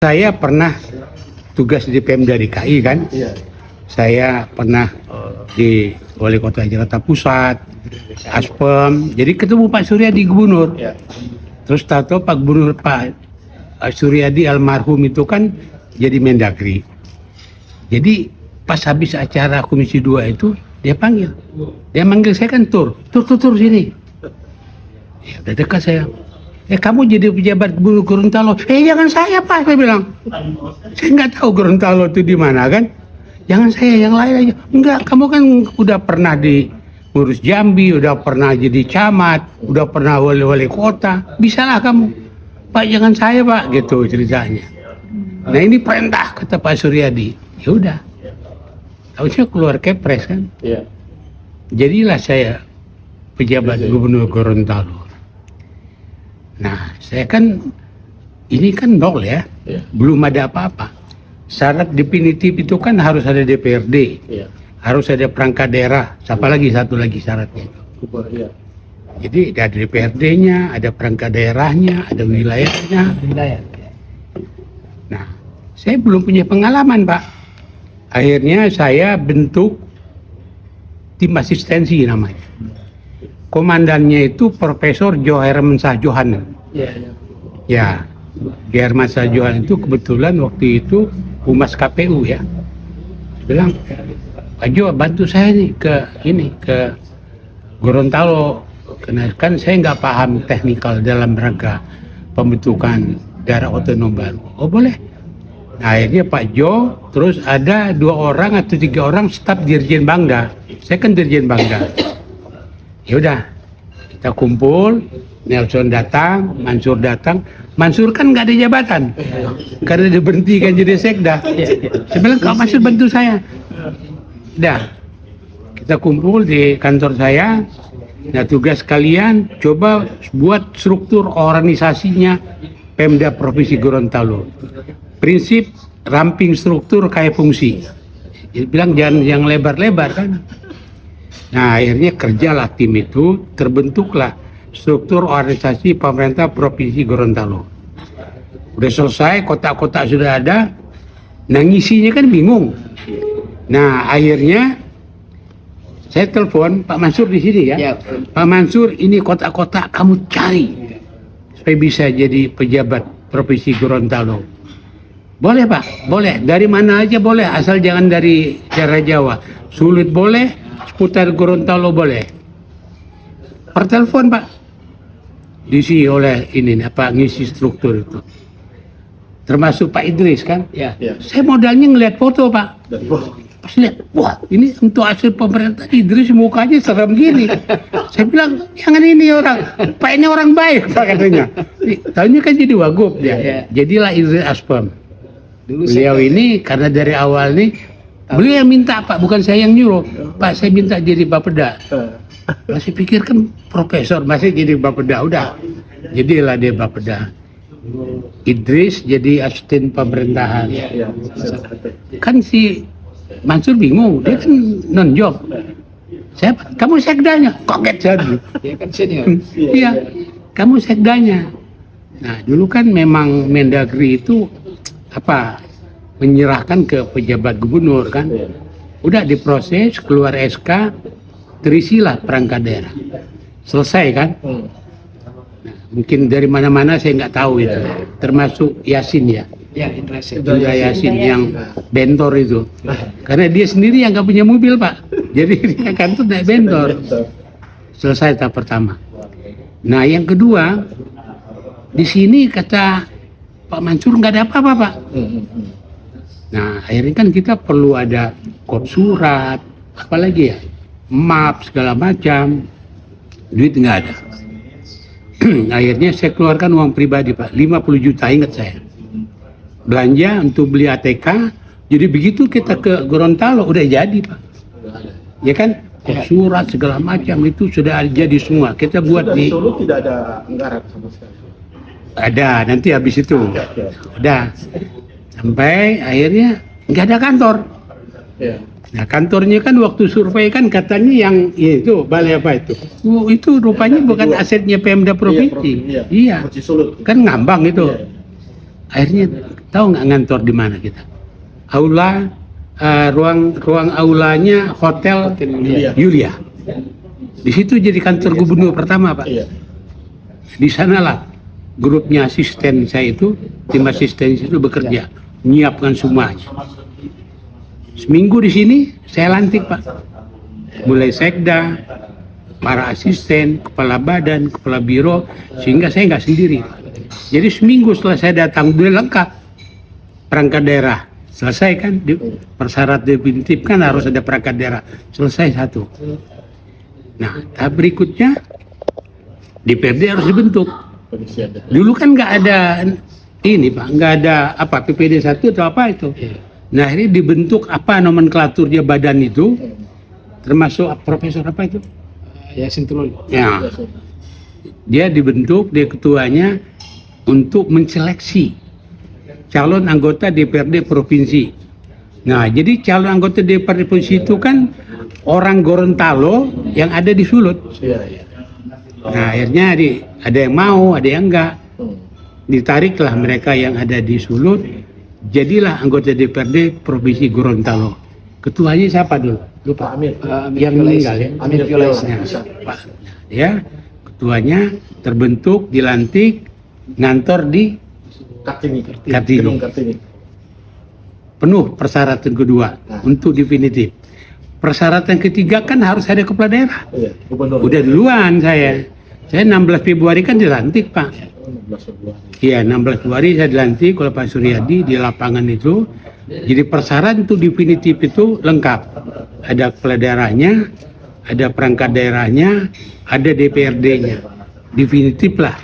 Saya pernah tugas di Pemda DKI kan. Iya. Saya pernah di Wali Kota Jakarta Pusat, Aspem. Jadi ketemu Pak Suryadi Gubernur. Iya. Terus tahu Pak Gubernur Pak Suryadi almarhum itu kan jadi Mendagri. Jadi pas habis acara Komisi 2 itu dia panggil. Dia manggil saya kan tur sini. Ya udah dekat saya. Kamu jadi pejabat gubernur Gorontalo. Jangan saya Pak, saya bilang. Saya nggak tahu Gorontalo itu di mana kan. Jangan saya, yang lain aja. Enggak, kamu kan udah pernah di ngurus Jambi, udah pernah jadi camat, udah pernah wali kota. Bisalah kamu. Pak, jangan saya Pak, gitu ceritanya. Nah ini perintah kata Pak Suryadi. Ya udah. Harusnya keluar kepres kan. Iya. Jadilah saya pejabat gubernur Gorontalo. Nah, saya kan ini kan nol ya, belum ada apa-apa. Syarat definitif itu kan harus ada DPRD, harus ada perangkat daerah, siapa lagi satu lagi syaratnya itu. Iya. Jadi ada DPRD-nya, ada perangkat daerahnya, ada wilayahnya. Nah, saya belum punya pengalaman Pak. Akhirnya saya bentuk tim asistensi namanya. Komandannya itu Profesor Joherman Johan. Ya, Joherman Johan itu kebetulan waktu itu Humas KPU ya. Bilang, Pak Jo bantu saya nih ke Gorontalo. Karena kan saya nggak paham teknikal dalam rangka pembentukan daerah otonom baru. Oh boleh. Nah, akhirnya Pak Jo, terus ada 2 orang atau 3 orang staf Dirjen Bangda. Saya kan Dirjen Bangda. Ya udah, kita kumpul. Nelson datang, Mansur datang. Mansur kan nggak ada jabatan karena diberhentikan jadi sekda. Saya bilang, Kak Mansur bantu saya. Dah, kita kumpul di kantor saya. Nah, tugas kalian coba buat struktur organisasinya Pemda Provinsi Gorontalo. Prinsip ramping struktur kayak fungsi. Dia bilang jangan yang lebar-lebar kan. Nah, akhirnya kerjalah tim itu, terbentuklah struktur organisasi pemerintah Provinsi Gorontalo. Udah selesai, kotak-kotak sudah ada, nah ngisinya kan bingung. Nah, akhirnya saya telepon Pak Mansur di sini ya. Pak Mansur, ini kotak-kotak kamu cari supaya bisa jadi pejabat Provinsi Gorontalo. Boleh Pak, boleh. Dari mana aja boleh, asal jangan dari daerah Jawa. Sulit boleh, seputar Gorontalo boleh. Pertelepon Pak, diisi oleh ini ngisi struktur itu. Termasuk Pak Idris kan? Ya. Saya modalnya ngeliat foto Pak. Pas lihat, wah ini untuk hasil pemerintah Idris mukanya serem gini. Saya bilang, jangan ini orang, Pak ini orang baik Pak katanya. Tahunya kan jadi wagub dia. Jadilah Idris Aspem. Beliau ini karena dari awal nih, beliau yang minta Pak, bukan saya yang nyuruh. Pak saya minta jadi Bapeda. Masih pikir kan profesor, masih jadi Bapeda. Udah, jadilah dia Bapeda. Idris jadi asisten pemerintahan. Kan si Mansur bingung, dia kan non-job. Saya, kamu sekdanya, kaget saya. Dia kan senior. Iya, kamu sekdanya. Nah dulu kan memang Mendagri itu menyerahkan ke pejabat gubernur kan. Udah diproses, keluar SK, terisilah perangkat daerah. Selesai kan. Nah, mungkin dari mana-mana saya nggak tahu itu. Termasuk Yasin ya. Indra Yasin yang bentor itu. Karena dia sendiri yang nggak punya mobil Pak. Jadi dia kantor naik bentor. Selesai tahap pertama. Nah yang kedua, di sini kata Pak Mansur nggak ada apa-apa Pak. Nah akhirnya kan kita perlu ada kop surat, apalagi ya, map segala macam, duit nggak ada. Akhirnya saya keluarkan uang pribadi Pak, 50 juta ingat saya. Belanja untuk beli ATK, jadi begitu kita ke Gorontalo udah jadi Pak. Ya kan, kop surat segala macam itu sudah jadi semua. Kita buat di Solo tidak ada anggaran sama sekali. Ada, nanti habis itu. Udah. Sampai akhirnya nggak ada kantor. Nah kantornya kan waktu survei kan katanya yang itu balai apa itu? Itu rupanya bukan asetnya Pemda Provinsi. Iya. Kan ngambang itu. Akhirnya Tahu nggak ngantor di mana kita? Aula, ruang aulanya Hotel Yulia. Di situ jadi kantor gubernur pertama, Pak. Iya. Di sanalah grupnya asisten saya itu, tim asisten itu bekerja, menyiapkan semuanya. Seminggu di sini saya lantik, Pak. Mulai sekda, para asisten, kepala badan, kepala biro, sehingga saya nggak sendiri, Pak. Jadi seminggu setelah saya datang udah lengkap perangkat daerah. Selesai kan, persyarat definitif kan harus ada perangkat daerah. Selesai satu. Nah, tahap berikutnya DPRD harus dibentuk. Polisi ada. Dulu kan nggak ada ini, Pak, nggak ada apa PPD 1 atau apa itu. Nah, ini dibentuk apa nomenklaturnya badan itu, termasuk profesor apa itu? Yasin Tulul. Ya, dia dibentuk, dia ketuanya untuk menseleksi calon anggota DPRD provinsi. Nah, jadi calon anggota DPRD provinsi itu kan orang Gorontalo yang ada di Sulut. Iya, iya. Nah, akhirnya ada yang mau, ada yang enggak. Ditariklah mereka yang ada di Sulut, jadilah anggota DPRD provinsi Gorontalo. Ketuanya siapa dulu? Lupa. Amir. Yang meninggal ya. Amir Violais. Nah, Pak. Ya, ketuanya terbentuk, dilantik, ngantor di Kartini. Kartini. Gedung Kartini. penuh persyaratan kedua untuk definitif. Persyaratan ketiga kan harus ada kepala daerah. Iya, gubernur. Udah duluan saya. Saya 16 Februari kan dilantik, Pak. 16 Februari. Iya, 16 Februari saya dilantik oleh Pak Suryadi di lapangan itu. Jadi persyaratan untuk definitif itu lengkap. Ada kepala daerahnya, ada perangkat daerahnya, ada DPRD-nya. Definitif lah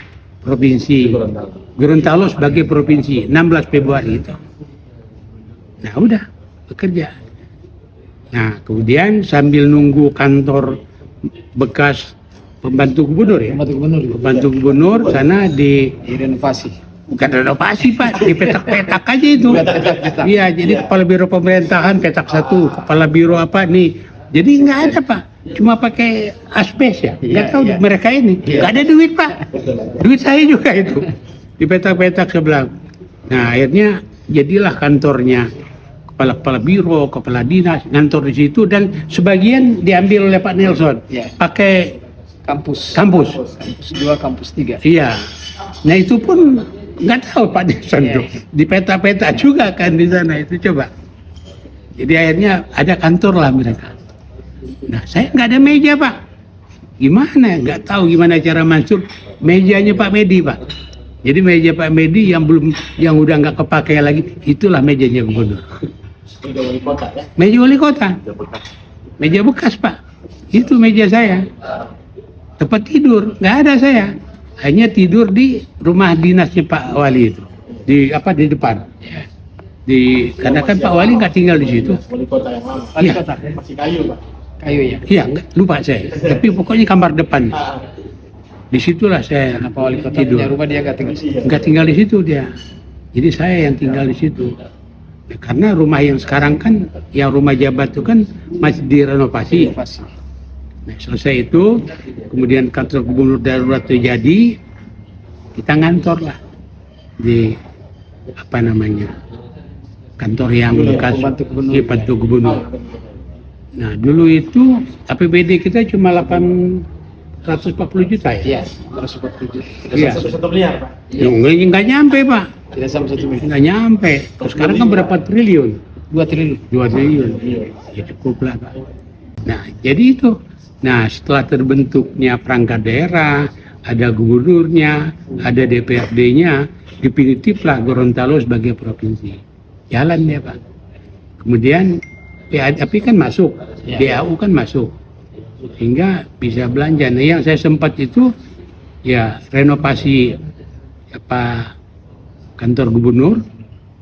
provinsi Gorontalo sebagai provinsi 16 Februari itu. Nah, udah bekerja. Nah, kemudian sambil nunggu kantor bekas pembantu gubernur ya. Pembantu gubernur. Pembantu gubernur sana Direnovasi. bukan renovasi, Pak, di petak-petak aja itu. Petak-petak. Iya, jadi kepala biro pemerintahan petak satu, kepala biro apa nih. Jadi nggak ada, Pak. Cuma pakai aspes ya. Nggak tahu mereka ini. Nggak ada duit, Pak. Duit saya juga itu. Di petak-petak sebelah. Nah, akhirnya jadilah kantornya kepala biro, kepala dinas, ngantor di situ, dan sebagian diambil oleh Pak Nelson. Iya. Pakai Kampus. kampus. Kampus 2, kampus 3. Iya. Nah, itu pun nggak tahu Pak Nelson Iya. tuh. Di peta-peta juga kan di sana itu, coba. Jadi akhirnya ada kantor lah mereka. Nah, saya nggak ada meja, Pak. Gimana? Nggak tahu gimana cara masuk mejanya Pak Medi, Pak. Jadi meja Pak Medi yang udah nggak kepakai lagi, itulah mejanya gubernur. Meja wali kota ya. Meja wali kota, meja bekas, Pak. Itu meja saya. Tempat tidur nggak ada saya. Hanya tidur di rumah dinasnya Pak Wali itu, di depan. Karena kan Pak Wali nggak tinggal di situ. Wali kota yang lama. Wali Iya. kota. Masih kayu, Pak. Kayu ya. Iya, lupa saya. Tapi pokoknya kamar depan. Disitulah saya Kenapa wali kota tidur. punya rumah dia nggak tinggal? Nggak tinggal di situ dia. Jadi saya yang tinggal di situ. Ya, karena rumah yang sekarang kan, yang rumah jabat itu kan masih direnovasi. Renovasi. Nah, selesai itu, kemudian kantor gubernur darurat itu jadi, kita ngantor lah di apa namanya, kantor yang bekas Pembantu gubernur. iya, pembantu gubernur. Nah, dulu itu APBD kita cuma 840 juta ya? Iya, 147. Iya. Satu miliar, Pak. Ya, nggak nyampe, Pak. Tidak sampai 1 miliar. Nggak nyampe. Sekarang kan berapa triliun? 2 triliun. 2 triliun. Ya cukup lah, Pak. Nah, jadi itu. Nah, setelah terbentuknya perangkat daerah, ada gubernurnya, ada DPRD-nya, definitiflah Gorontalo sebagai provinsi. Jalan dia, Pak. Kemudian PADAP kan masuk, DAU kan masuk, sehingga bisa belanja. Nah, yang saya sempat itu ya renovasi apa kantor gubernur,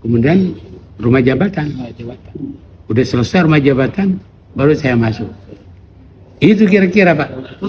kemudian rumah jabatan. Nah, jabatan. Udah selesai rumah jabatan, baru saya masuk. Itu kira-kira, Pak.